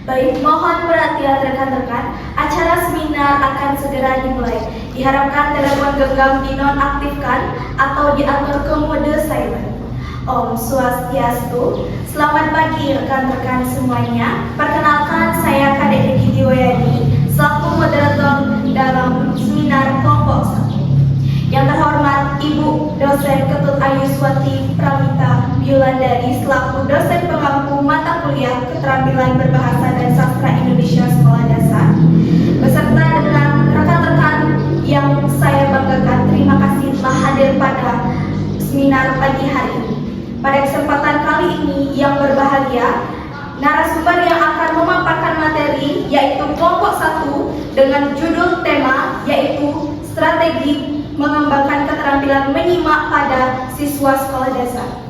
Baik, mohon perhatian rekan-rekan, acara seminar akan segera dimulai. Diharapkan telepon genggam dinonaktifkan atau diatur ke mode silent. Om Swastiastu. Selamat pagi rekan-rekan semuanya. Perkenalkan, saya Kadek Diki Diwayani selaku moderator dalam seminar kelompok 1. Yang terhormat Ibu Dosen Ketut Ayuswati Pramita Yulandari selaku dosen pemangku mata kuliah Keterampilan Berbahasa dan Sastra Indonesia Sekolah Dasar, beserta dengan rekan-rekan yang saya banggakan, terima kasih telah hadir pada seminar pagi hari ini. Pada kesempatan kali ini yang berbahagia, narasumber yang akan memaparkan materi yaitu kelompok 1 dengan judul tema yaitu strategi mengembangkan keterampilan menyimak pada siswa sekolah dasar.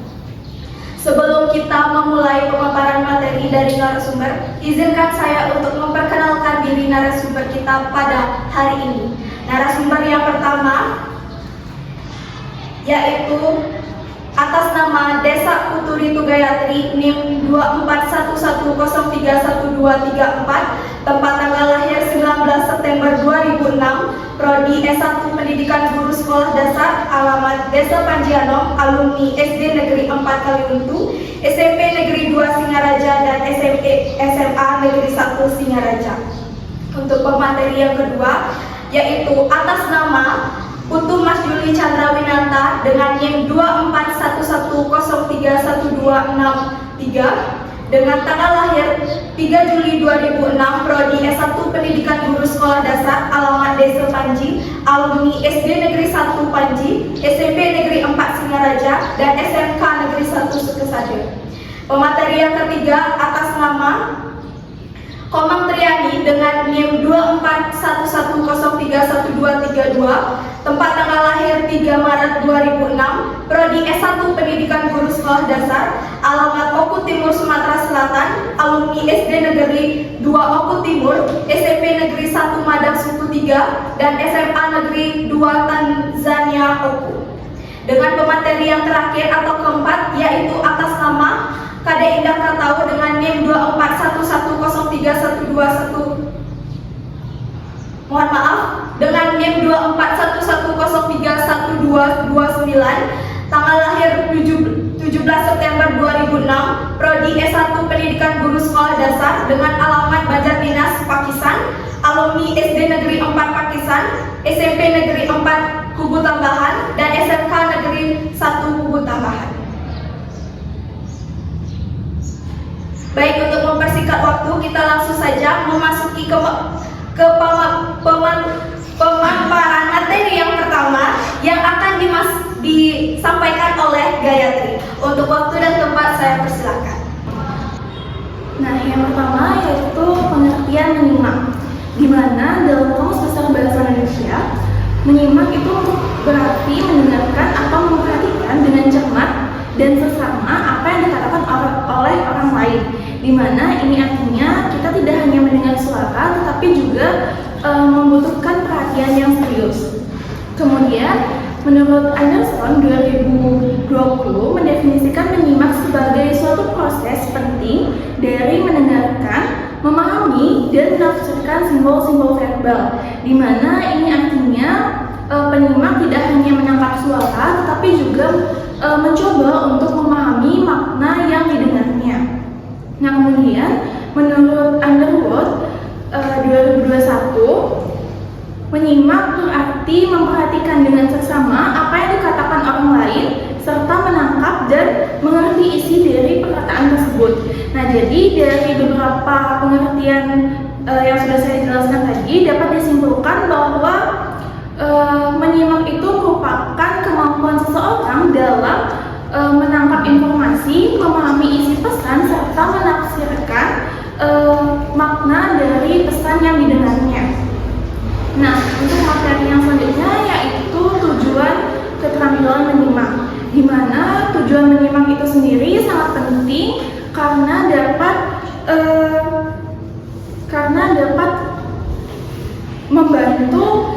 Sebelum kita memulai pemaparan materi dari narasumber, izinkan saya untuk memperkenalkan diri narasumber kita pada hari ini. Narasumber yang pertama yaitu atas nama Desa Kuturitu Gayatri, NIM 241103124, tempat tanggal lahir 19 September 2006, Prodi S1 Pendidikan Guru Sekolah Dasar, alamat Desa Panjianom, alumni SD Negeri 4 Kaliuntu, SMP Negeri 2 Singaraja, dan SMA Negeri 1 Singaraja. Untuk pemateri yang kedua, yaitu atas nama Putu Mas Juli Chandra Winanta dengan NIM 241103124 dengan tanggal lahir 3 Juli 2006, Prodi S1 Pendidikan Guru Sekolah Dasar, alamat Desa Panji, alumni SD Negeri 1 Panji, SMP Negeri 4 Singaraja, dan SMK Negeri 1 Sukesade. Pemateri yang ketiga atas nama Komang Triani dengan NIM 241103132, tempat tanggal lahir 3 Maret 2006, Prodi S1 Pendidikan Guru Sekolah Dasar, alamat Oku Timur Sumatera Selatan, alumni SD Negeri 2 Oku Timur, SMP Negeri 1 Madang Suku 3, dan SMA Negeri 2 Tanzania Oku. Dengan pemateri yang terakhir atau keempat yaitu atas nama Kadek Indah Katau dengan NIM 241103121. Mohon maaf, dengan NIM 241103129, tanggal lahir 17 September 2006, Prodi S1 Pendidikan Guru Sekolah Dasar dengan alamat Banjardinas, Pakistan, alumni SD Negeri 4 Pakistan, SMP Negeri 4 Kubu Tambahan, dan SMK Negeri 1 Kubu Tambahan. Baik, untuk mempersingkat waktu, kita langsung saja memasuki ke pemaparan materi yang pertama yang akan disampaikan oleh Gayatri. Untuk waktu dan tempat saya persilakan. Nah, yang pertama yaitu pengertian menyimak, di mana dalam Kamus Besar Bahasa Indonesia, menyimak itu berarti mendengarkan atau memperhatikan dengan cermat dan seksama apa yang dikatakan oleh orang lain, di mana ini artinya kita tidak hanya mendengar suara tetapi juga membutuhkan perhatian yang serius. Kemudian menurut Anderson 2020 mendefinisikan menyimak sebagai suatu proses penting dari mendengarkan, memahami, dan menafsirkan simbol-simbol verbal, di mana ini artinya penyimak tidak hanya menangkap suara tetapi juga mencoba untuk memahami makna yang didengarnya. Nah, kemudian menurut Underwood 2021, menyimak berarti memperhatikan dengan seksama apa yang dikatakan orang lain serta menangkap dan mengerti isi dari perkataan tersebut. Nah, jadi dari beberapa pengertian yang sudah saya jelaskan tadi dapat disimpulkan bahwa menyimak itu merupakan kemampuan seseorang dalam menangkap informasi, memahami isi pesan, serta menafsirkan makna dari pesan yang didengarnya. Nah, untuk materi yang selanjutnya yaitu tujuan keterampilan menyimak, di mana tujuan menyimak itu sendiri sangat penting karena dapat membantu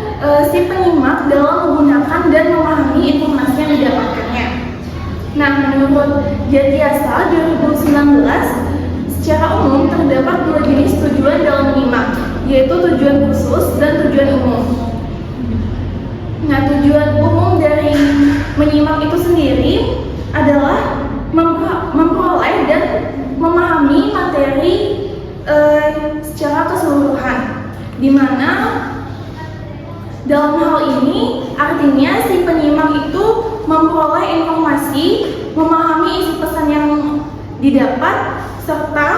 si penyimak dalam menggunakan dan memahami informasi yang didapatkannya. Nah, menurut Jatiasa 2019, secara umum terdapat dua jenis menyimak itu sendiri adalah memperoleh dan memahami materi secara keseluruhan, di mana dalam hal ini artinya si penyimak itu memperoleh informasi, memahami isi pesan yang didapat, serta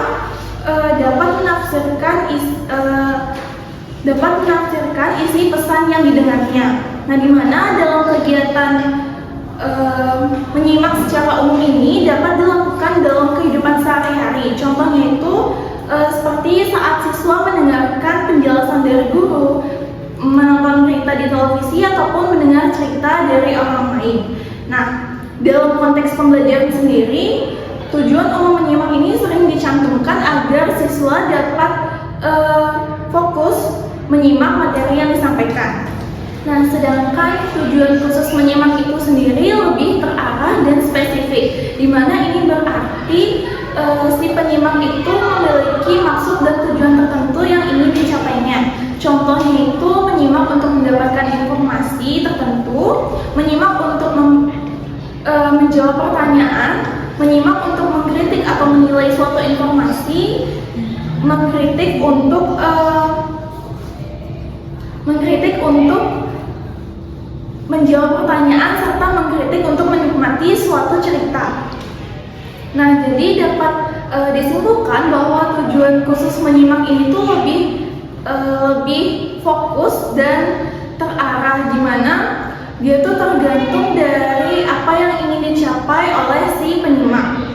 dapat menafsirkan isi pesan yang didengarnya. Nah, di mana dalam kegiatan menyimak secara umum ini dapat dilakukan dalam kehidupan sehari-hari. Contohnya itu seperti saat siswa mendengarkan penjelasan dari guru, menonton berita di televisi, ataupun mendengar cerita dari orang lain. Nah, dalam konteks pembelajaran sendiri, tujuan umum menyimak ini sering dicantumkan agar siswa dapat fokus menyimak materi yang disampaikan. Nah, sedangkan tujuan khusus menyimak itu sendiri lebih terarah dan spesifik, di mana ini berarti si penyimak itu memiliki maksud dan tujuan tertentu yang ingin dicapainya. Contohnya itu menyimak untuk mendapatkan informasi tertentu, menyimak untuk menjawab pertanyaan, menyimak untuk mengkritik atau menilai suatu informasi, mengkritik untuk menjawab pertanyaan, serta mengkritik untuk menikmati suatu cerita. Nah, jadi dapat disimpulkan bahwa tujuan khusus menyimak ini tuh lebih fokus dan terarah, di mana dia tuh tergantung dari apa yang ingin dicapai oleh si penyimak.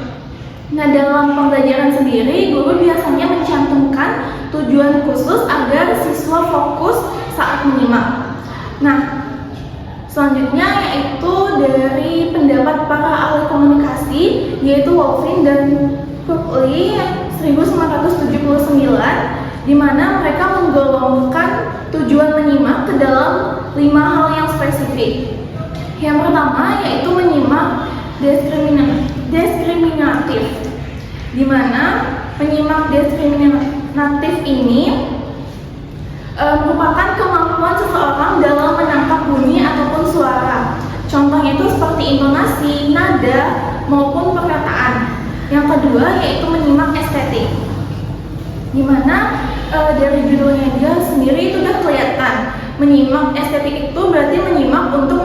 Nah, dalam pembelajaran sendiri, guru biasanya mencantumkan tujuan khusus agar siswa fokus saat menyimak. Nah, selanjutnya yaitu dari pendapat para ahli komunikasi, yaitu Wolfing dan Berkeley 1979, di mana mereka menggolongkan tujuan menyimak ke dalam 5 hal yang spesifik. Yang pertama yaitu menyimak diskriminatif, di mana menyimak diskriminatif ini merupakan kemampuan seseorang dalam menangkap bunyi ataupun suara. Contohnya itu seperti intonasi, nada, maupun perkataan. Yang kedua yaitu menyimak estetik, di mana dari judulnya aja sendiri itu udah kelihatan. Menyimak estetik itu berarti menyimak untuk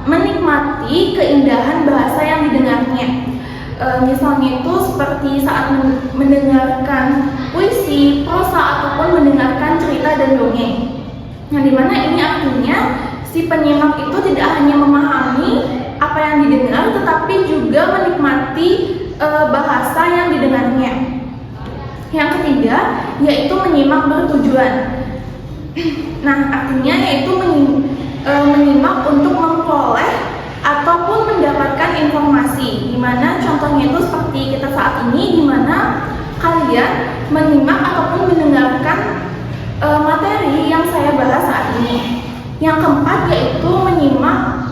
menikmati keindahan bahasa yang didengarnya. Misalnya itu seperti saat mendengarkan puisi, prosa, ataupun mendengarkan cerita dan dongeng. Nah, dimana ini artinya si penyimak itu tidak hanya memahami apa yang didengar, tetapi juga menikmati bahasa yang didengarnya. Yang ketiga yaitu menyimak bertujuan. Nah, artinya yaitu menyimak untuk memperoleh ataupun mendapatkan informasi, di mana contohnya itu seperti kita saat ini, di mana kalian menyimak ataupun mendengarkan materi yang saya bahas saat ini. Yang keempat yaitu menyimak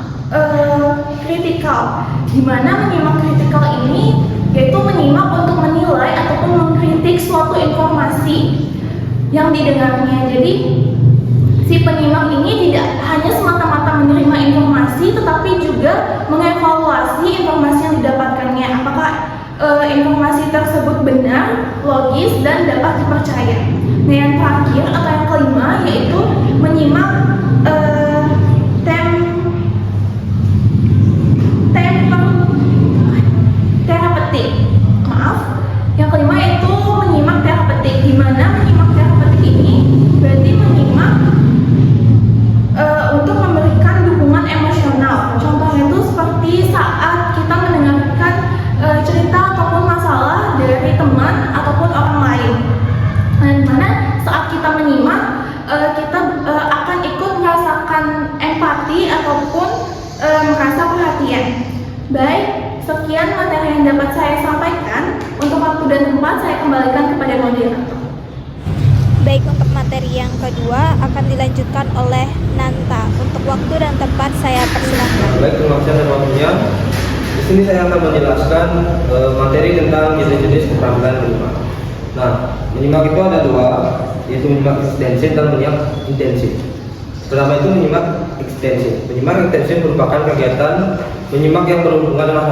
kritikal, di mana menyimak kritikal ini yaitu menyimak untuk menilai ataupun mengkritik suatu informasi yang didengarnya. Jadi si penyimak ini tidak hanya semata-mata menerima informasi, tetapi juga mengevaluasi informasi yang didapatkannya. Apakah informasi tersebut benar, logis, dan dapat dipercaya. Nah, yang terakhir atau yang kelima yaitu menyimak terapeutik. Yang kelima yaitu menyimak terapeutik, di mana menyimak terapeutik ini berarti menyimak untuk memberikan dukungan emosional. Contohnya itu seperti saat kita mendengarkan cerita ataupun masalah dari teman ataupun orang lain. Nah, dimana saat kita menyimak, kita akan ikut merasakan empati ataupun merasa perhatian. Baik, sekian materi yang dapat saya sampaikan. Untuk waktu dan tempat saya kembalikan kepada moderator. Baik, untuk materi yang kedua akan dilanjutkan oleh Nanta. Untuk waktu dan tempat saya persilakan. Baik, terima kasih atas waktunya. Di sini saya akan menjelaskan materi tentang jenis-jenis keterampilan menyimak. Nah, menyimak itu ada dua, yaitu menyimak ekstensif dan menyimak intensif. Pertama itu menyimak ekstensif. Menyimak ekstensif merupakan kegiatan menyimak yang berhubungan dengan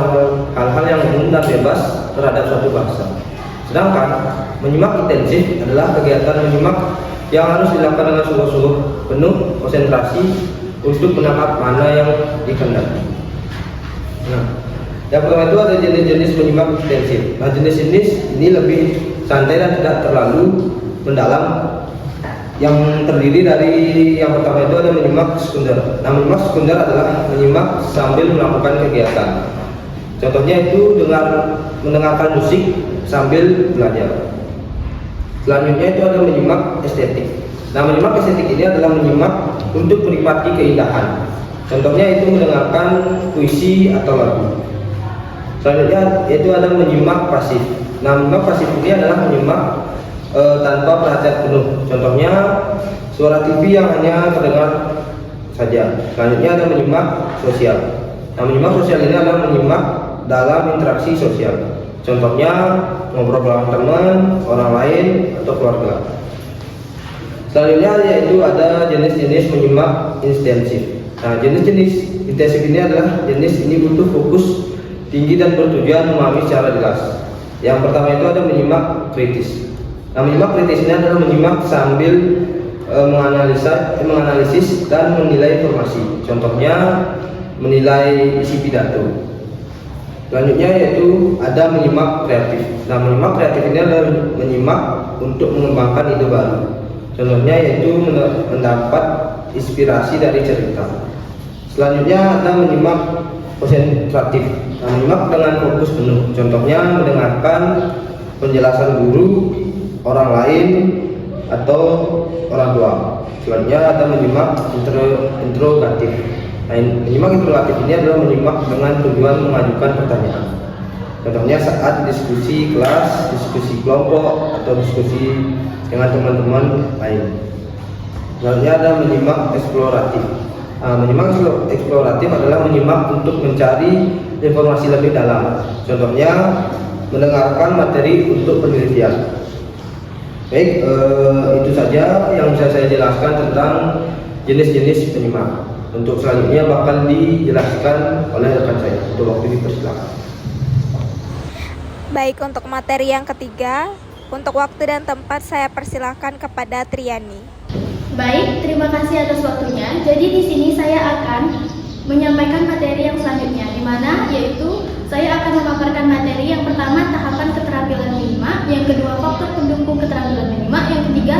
hal-hal yang umum dan bebas terhadap suatu bahasa. Sedangkan menyimak intensif adalah kegiatan menyimak yang harus dilakukan dengan sungguh-sungguh, penuh konsentrasi untuk menangkap makna yang dikehendaki. Nah, yang pertama itu ada jenis-jenis menyimak intensif. Nah, jenis-jenis ini lebih santai dan tidak terlalu mendalam. Yang terdiri dari yang pertama itu ada menyimak sekunder. Nah, menyimak sekunder adalah menyimak sambil melakukan kegiatan. Contohnya itu dengan mendengarkan musik sambil belajar. Selanjutnya itu ada menyimak estetik. Nah, menyimak estetik ini adalah menyimak untuk menikmati keindahan. Contohnya itu mendengarkan puisi atau lagu. Selanjutnya itu ada menyimak pasif. Nah, menyimak pasif ini adalah menyimak tanpa perhatian penuh. Contohnya suara TV yang hanya terdengar saja. Selanjutnya ada menyimak sosial. Nah, menyimak sosial ini adalah menyimak dalam interaksi sosial. Contohnya ngobrol dengan teman, orang lain, atau keluarga. Selanjutnya yaitu ada jenis-jenis menyimak intensif. Nah, jenis-jenis intensif ini adalah jenis ini butuh fokus tinggi dan bertujuan memahami secara jelas. Yang pertama itu ada menyimak kritis. Nah, menyimak kritis ini adalah menyimak sambil menganalisis dan menilai informasi. Contohnya menilai isi pidato. Selanjutnya yaitu ada menyimak kreatif. Nah, menyimak kreatif ini adalah menyimak untuk mengembangkan ide baru. Contohnya yaitu mendapat inspirasi dari cerita. Selanjutnya ada menyimak konsentratif. Nah, menyimak dengan fokus penuh. Contohnya mendengarkan penjelasan guru, orang lain, atau orang tua. Selanjutnya ada menyimak interrogatif. Nah, menyimak interrogatif ini adalah menyimak dengan tujuan mengajukan pertanyaan. Contohnya saat diskusi kelas, diskusi kelompok, atau diskusi dengan teman-teman lain. Selanjutnya ada menyimak eksploratif. Nah, menyimak eksploratif adalah menyimak untuk mencari informasi lebih dalam. Contohnya mendengarkan materi untuk penelitian. Baik, itu saja yang bisa saya jelaskan tentang jenis-jenis penyimak. Untuk selanjutnya bakal dijelaskan oleh rekan saya. Untuk waktu dipersilakan. Baik, untuk materi yang ketiga, untuk waktu dan tempat saya persilakan kepada Triani. Baik, terima kasih atas waktunya. Jadi di sini saya akan menyampaikan materi yang selanjutnya, di mana yaitu saya akan memaparkan materi yang pertama tahapan keterampilan menyimak, yang kedua faktor pendukung keterampilan menyimak, yang ketiga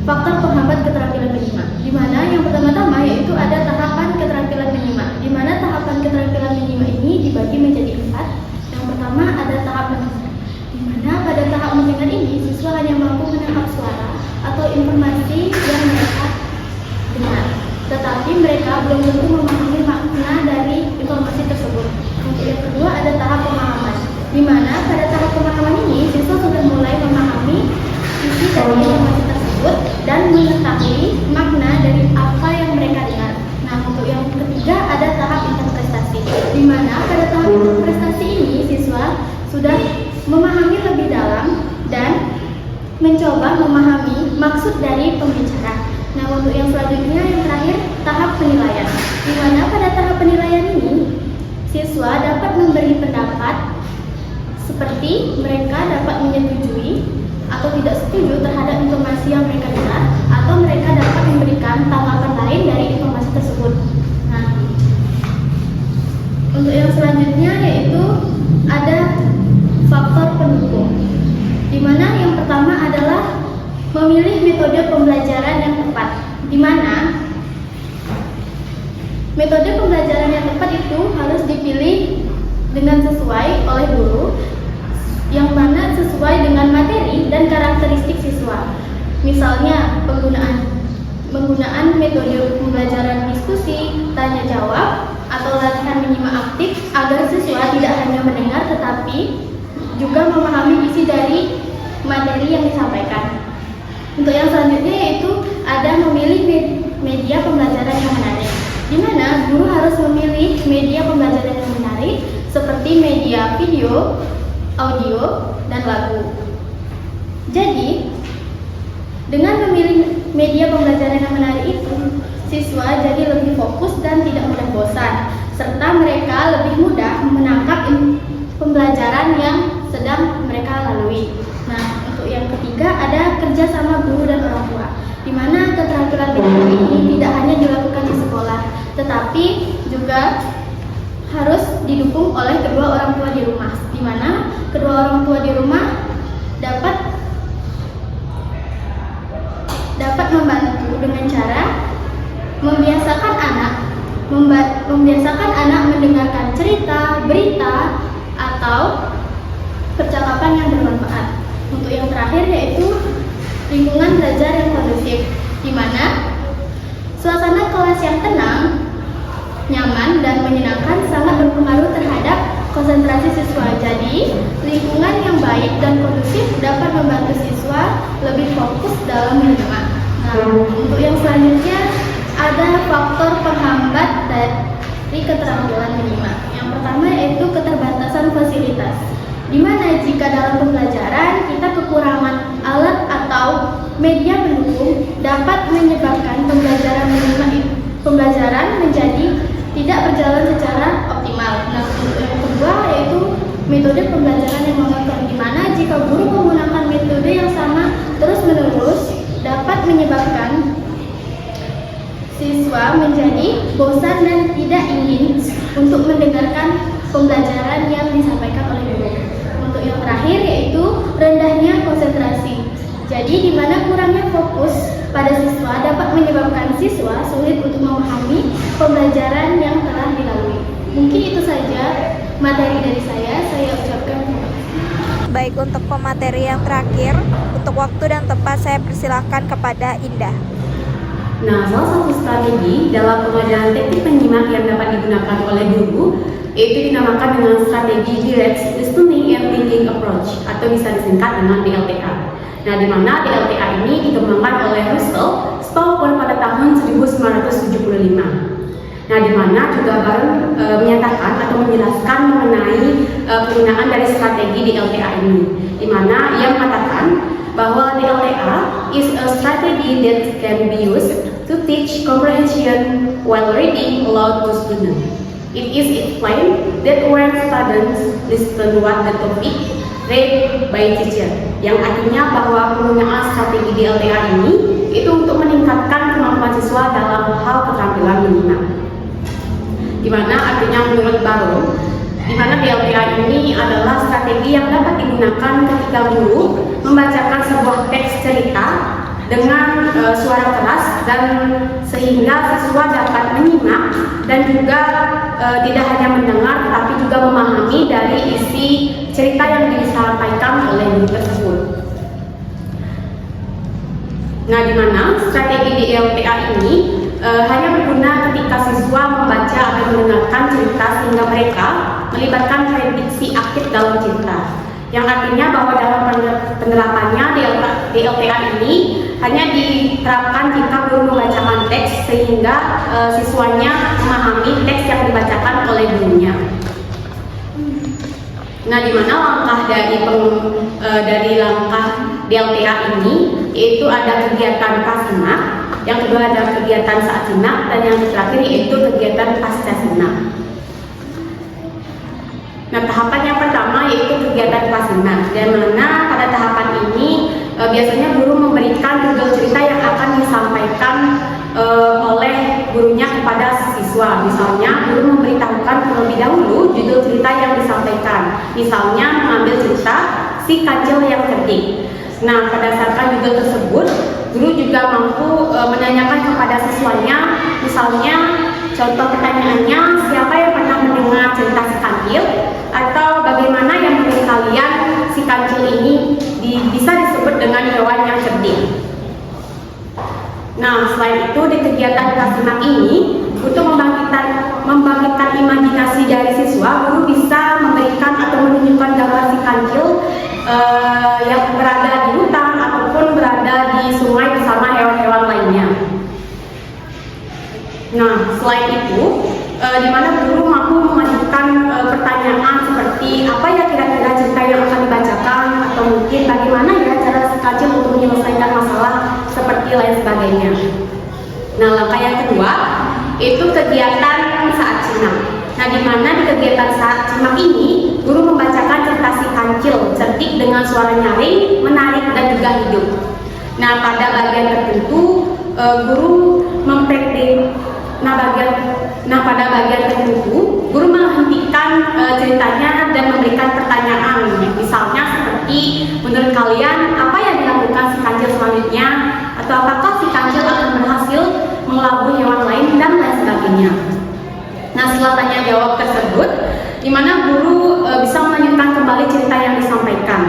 faktor penghambat keterampilan menyimak. Di mana yang pertama-tama yaitu ada tahapan keterampilan menyimak, di mana tahapan keterampilan menyimak ini dibagi menjadi 4. Yang pertama ada tahap mendengar, di mana pada tahap mendengar ini siswa hanya mampu menangkap suara atau informasi yang mereka dengar, tetapi mereka belum tentu memahami makna dari informasi tersebut. Untuk yang kedua ada tahap pemahaman, di mana pada tahap pemahaman ini siswa sudah mulai memahami isi dari informasi tersebut dan mengetahui makna dari apa yang mereka dengar. Nah, untuk yang ketiga ada tahap interpretasi, di mana pada tahap interpretasi ini siswa sudah memahami lebih dalam dan mencoba memahami maksud dari pembicara. Nah, untuk yang selanjutnya yang terakhir tahap penilaian, di mana pada tahap penilaian ini siswa dapat memberi pendapat seperti mereka dapat menyetujui atau tidak setuju terhadap informasi yang mereka dengar, atau mereka dapat memberikan tanggapan lain dari informasi tersebut. Nah, untuk yang selanjutnya yaitu ada faktor pendukung, di mana yang pertama adalah memilih metode pembelajaran yang tepat, di mana metode pembelajaran yang tepat itu harus dipilih dengan sesuai oleh guru, yang mana sesuai dengan materi dan karakteristik siswa. Misalnya penggunaan metode pembelajaran diskusi, tanya jawab, atau latihan menyimak aktif agar siswa tidak hanya mendengar tetapi juga memahami isi dari materi yang disampaikan. Untuk yang selanjutnya yaitu ada memilih media pembelajaran yang menarik, di mana guru harus memilih media pembelajaran yang menarik seperti media video, audio, dan lagu. Jadi, dengan memilih media pembelajaran yang menarik itu, siswa jadi lebih fokus dan tidak mudah bosan, serta mereka lebih mudah menangkap pembelajaran yang sedang mereka lalui. Nah, untuk yang ketiga ada kerja sama guru dan orang tua, di mana keterampilan metode ini tidak hanya dilakukan di sekolah, tetapi juga harus didukung oleh kedua orang tua di rumah, di mana kedua orang tua di rumah dapat membantu dengan cara membiasakan anak mendengarkan cerita, berita, atau percakapan yang bermanfaat. Untuk yang terakhir yaitu lingkungan belajar yang kondusif, di mana suasana kelas yang tenang, nyaman, dan menyenangkan sangat berpengaruh terhadap konsentrasi siswa. Jadi, lingkungan yang baik dan kondusif dapat membantu siswa lebih fokus dalam menyimak. Nah, untuk yang selanjutnya ada faktor penghambat dari keterampilan menyimak. Yang pertama yaitu keterbatasan fasilitas, di mana jika dalam pembelajaran kita kekurangan alat atau media pendukung dapat menyebabkan pembelajaran menjadi tidak berjalan secara optimal. Nah, untuk yang kedua yaitu metode pembelajaran yang monoton, di mana jika guru menggunakan metode yang sama terus-menerus dapat menyebabkan siswa menjadi bosan dan tidak ingin untuk mendengarkan pembelajaran yang disampaikan oleh guru. Untuk yang terakhir yaitu rendahnya konsentrasi. Jadi di mana kurangnya fokus pada siswa dapat menyebabkan siswa sulit untuk memahami pembelajaran yang telah dilalui. Mungkin itu saja materi dari saya ucapkan terima kasih. Baik, untuk pemateri yang terakhir, untuk waktu dan tempat saya persilahkan kepada Indah. Nah, salah satu strategi dalam pengajaran teknik penyimak yang dapat digunakan oleh guru yaitu dinamakan dengan strategi Direct Listening and Thinking Approach, atau bisa disingkat dengan DLTA. Nah, di mana DLTA ini dikembangkan oleh Russell Stolper pada tahun 1975. Nah, di mana juga baru menyatakan atau menjelaskan mengenai penggunaan dari strategi DLTA ini, di mana ia mengatakan bahwa DLTA is a strategy that can be used to teach comprehension while reading aloud to students. It is explained that when students listen what the topic read by teacher, yang artinya bahwa penggunaan strategi DLTA ini itu untuk meningkatkan kemampuan siswa dalam hal keterampilan menyimak. Di mana artinya menurut Barrow, di mana DLTA ini adalah strategi yang dapat digunakan ketika guru membacakan sebuah teks cerita dengan suara keras dan sehingga siswa dapat menyimak dan juga tidak hanya mendengar tetapi juga memahami dari isi cerita yang disampaikan oleh guru tersebut. Nah, di mana strategi DLTA ini hanya berguna ketika siswa membaca atau mendengarkan cerita sehingga mereka melibatkan prediksi aktif dalam cerita. Yang artinya bahwa dalam penerapannya DLTA ini hanya diterapkan jika guru membacakan teks sehingga siswanya memahami teks yang dibacakan oleh gurunya. Nah, di mana langkah dari langkah DLTA ini yaitu ada kegiatan prasimak, yang kedua ada kegiatan saat simak, dan yang terakhir yaitu kegiatan pasca simak. Nah, tahapan yang pertama yaitu kegiatan prasimak, di mana pada tahapan ini biasanya guru memberikan judul cerita yang akan disampaikan oleh gurunya kepada siswa. Misalnya, guru memberitahukan terlebih dahulu judul cerita yang disampaikan. Misalnya, mengambil cerita Si Kancil yang Cerdik. Nah, berdasarkan judul tersebut, guru juga mampu menanyakan kepada siswanya, misalnya contoh pertanyaannya, siapa yang pernah mendengar cerita Si Kancil? Atau bagaimana yang menurut kalian Si Kancil ini bisa disebut dengan hewan yang cerdik? Nah, selain itu di kegiatan prasimak ini, untuk membangkitkan imajinasi dari siswa, guru bisa memberikan atau menunjukkan gambar Si Kancil yang berada di hutan ataupun berada di sungai bersama hewan-hewan lainnya. Nah, selain itu, di mana guru mampu mengajukan pertanyaan seperti apa ya kira-kira cerita yang akan dibacakan, atau mungkin bagaimana ya cara Si Kancil untuk menyelesaikan masalah seperti lain sebagainya. Nah, langkah yang kedua itu kegiatan saat simak. Nah, di mana di kegiatan saat simak ini guru membacakan cerita si kancil cerdik dengan suara nyaring, menarik dan juga hidup. Nah, pada bagian tertentu guru mempraktik. Pada bagian tertentu guru menghentikan ceritanya dan memberikan pertanyaan. Misalnya seperti, menurut kalian apa yang dilakukan si kancil selanjutnya, atau apakah si kancil akan berhasil mengelabui hewan lain dan lain sebagainya. Nah, setelah tanya jawab tersebut, di mana guru bisa melanjutkan kembali cerita yang disampaikan.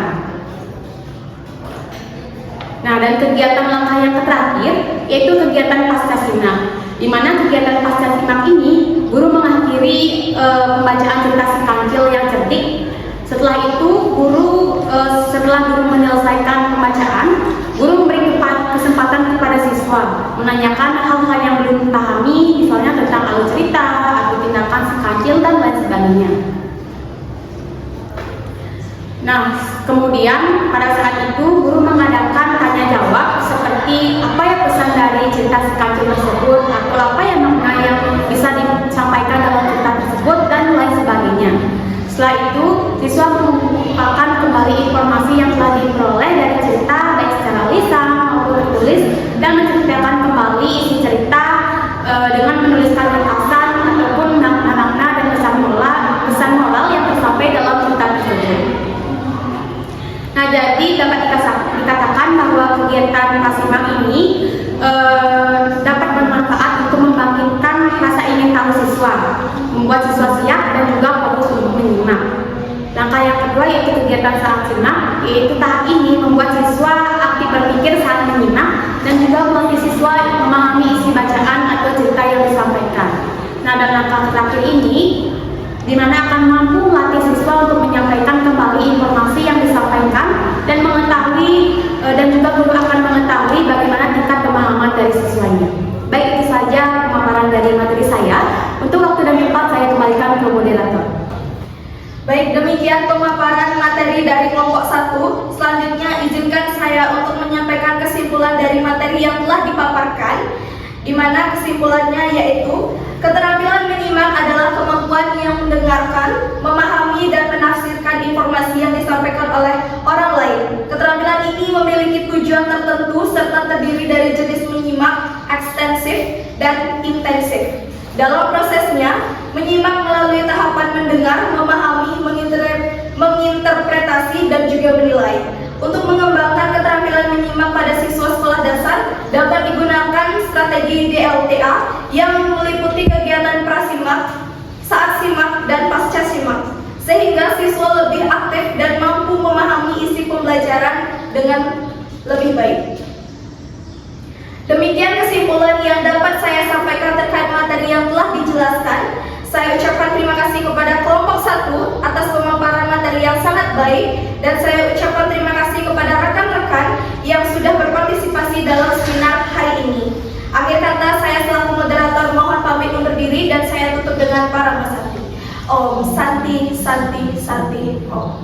Nah, dan kegiatan langkah yang terakhir yaitu kegiatan pasca simak. Di mana kegiatan pasca simak ini guru mengakhiri pembacaan cerita si kancil yang cerdik. Setelah itu setelah guru menyelesaikan pembacaan, guru memberi kesempatan kepada siswa menanyakan hal-hal yang belum dipahami, misalnya tentang alur cerita atau tindakan si kancil dan lain sebagainya. Nah, kemudian pada saat itu guru mengadakan tanya jawab seperti apa yang pesan dari cerita si kancil tersebut, atau apa yang makna yang bisa disampaikan dalam cerita tersebut dan lain sebagainya. Setelah itu, siswa mengungkapkan kembali informasi yang telah diperoleh dari cerita baik secara lisan maupun tertulis dan menceritakan kembali isi cerita dengan menuliskan ringkasan ataupun makna-makna dan pesan moral yang tersampaikan dalam cerita tersebut. Nah, jadi dapat dikatakan bahwa kegiatan pasimak ini dapat bermanfaat untuk membangkitkan rasa ingin tahu siswa, membuat siswa siap dan juga fokus untuk menyimak. Langkah yang kedua yaitu kegiatan saat simak, yaitu tahap ini membuat siswa aktif berpikir saat menyimak dan juga melatih siswa memahami isi bacaan atau cerita yang disampaikan. Nah, dan langkah terakhir ini di mana akan mampu melatih siswa untuk menyampaikan kembali informasi yang disampaikan dan mengetahui dan juga guru akan mengetahui bagaimana tingkat pemahaman dari siswanya. Baik, itu saja pemaparan dari materi saya. Untuk waktu dan tempat saya kembalikan ke moderator. Baik, demikian pemaparan materi dari kelompok 1. Selanjutnya izinkan saya untuk menyampaikan kesimpulan dari materi yang telah dipaparkan, di mana kesimpulannya yaitu keterampilan menyimak adalah kemampuan yang mendengarkan, memahami dan menafsirkan informasi yang disampaikan oleh orang lain. Keterampilan ini memiliki tujuan tertentu serta terdiri dari jenis menyimak, ekstensif dan intensif. Dalam prosesnya, menyimak melalui tahapan mendengar, memahami, menginterpretasi dan juga menilai. Untuk mengembangkan keterampilan menyimak pada siswa sekolah dasar dapat digunakan strategi DLTA yang meliputi kegiatan prasimak, saat simak, dan pasca simak, sehingga siswa lebih aktif dan mampu memahami isi pembelajaran dengan lebih baik. Demikian kesimpulan yang dapat saya sampaikan terkait materi yang telah dijelaskan. Saya ucapkan terima kasih kepada kelompok 1 atas pemaparan materi yang sangat baik, dan saya ucapkan terima kasih kepada rekan-rekan yang sudah berpartisipasi dalam seminar hari ini. Akhir kata, saya selaku moderator mohon pamit undur diri dan saya tutup dengan para masati. Om Santi Santi Santi Om.